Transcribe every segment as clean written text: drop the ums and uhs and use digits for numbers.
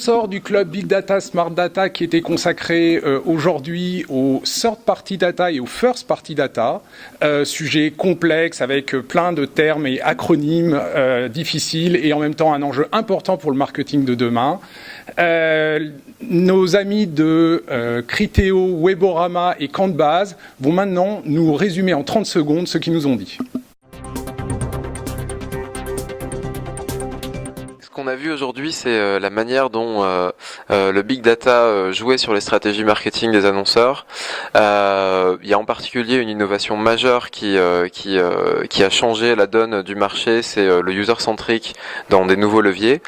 sort du club Big Data, Smart Data qui était consacré aujourd'hui au Third Party Data et au First Party Data, sujet complexe avec plein de termes et acronymes difficiles et en même temps un enjeu important pour le marketing de demain. Nos amis de Criteo, Weborama et Cantbase vont maintenant nous résumer en 30 secondes ce qu'ils nous ont dit. Ce qu'on a vu aujourd'hui, c'est la manière dont le big data jouait sur les stratégies marketing des annonceurs. Il y a en particulier une innovation majeure qui a changé la donne du marché, c'est le user-centric dans des nouveaux leviers.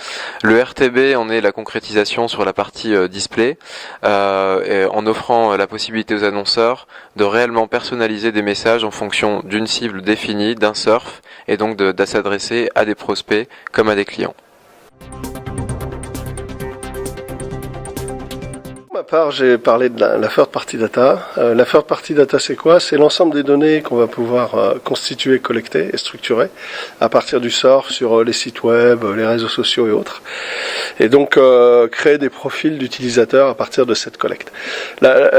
Le RTB en est la concrétisation sur la partie display, en offrant la possibilité aux annonceurs de réellement personnaliser des messages en fonction d'une cible définie, d'un surf, et donc de s'adresser à des prospects comme à des clients. Pour ma part, j'ai parlé de la Third Party Data. La Third Party Data, c'est quoi? C'est l'ensemble des données qu'on va pouvoir constituer, collecter et structurer à partir du surf sur les sites web, les réseaux sociaux et autres. Et donc, créer des profils d'utilisateurs à partir de cette collecte.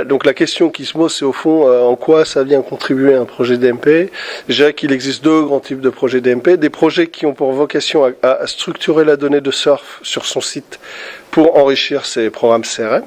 Donc, la question qui se pose, c'est au fond, en quoi ça vient contribuer à un projet DMP? Je dirais qu'il existe deux grands types de projets DMP. Des projets qui ont pour vocation à structurer la donnée de surf sur son site pour enrichir ses programmes CRM,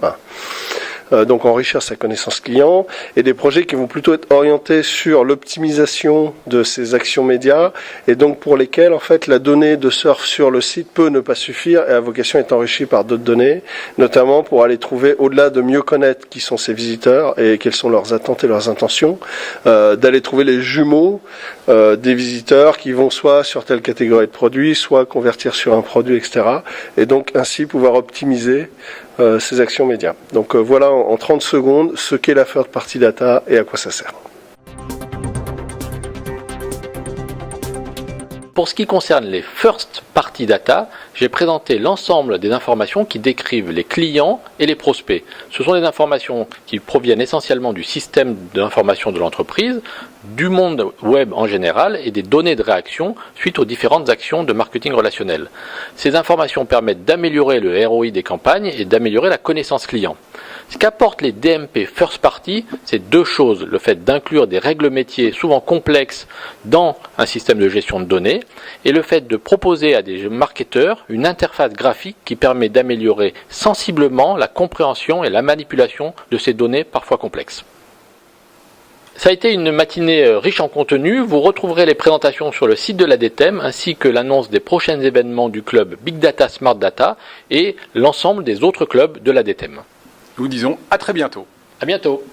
donc enrichir sa connaissance client, et des projets qui vont plutôt être orientés sur l'optimisation de ses actions médias, et donc pour lesquels en fait la donnée de surf sur le site peut ne pas suffire et a vocation à être enrichie par d'autres données, notamment pour aller trouver, au-delà de mieux connaître qui sont ses visiteurs et quelles sont leurs attentes et leurs intentions, d'aller trouver les jumeaux des visiteurs qui vont soit sur telle catégorie de produits, soit convertir sur un produit, etc. Et donc ainsi pouvoir optimiser ces actions médias. Donc voilà en 30 secondes ce qu'est la Third Party Data et à quoi ça sert. Pour ce qui concerne les First Party Data, j'ai présenté l'ensemble des informations qui décrivent les clients et les prospects. Ce sont des informations qui proviennent essentiellement du système d'information de l'entreprise, du monde web en général et des données de réaction suite aux différentes actions de marketing relationnel. Ces informations permettent d'améliorer le ROI des campagnes et d'améliorer la connaissance client. Ce qu'apportent les DMP First Party, c'est deux choses. Le fait d'inclure des règles métiers souvent complexes dans un système de gestion de données et le fait de proposer à des marketeurs une interface graphique qui permet d'améliorer sensiblement la compréhension et la manipulation de ces données parfois complexes. Ça a été une matinée riche en contenu. Vous retrouverez les présentations sur le site de l'ADTEM ainsi que l'annonce des prochains événements du club Big Data Smart Data et l'ensemble des autres clubs de l'ADTEM. Nous disons à très bientôt. À bientôt.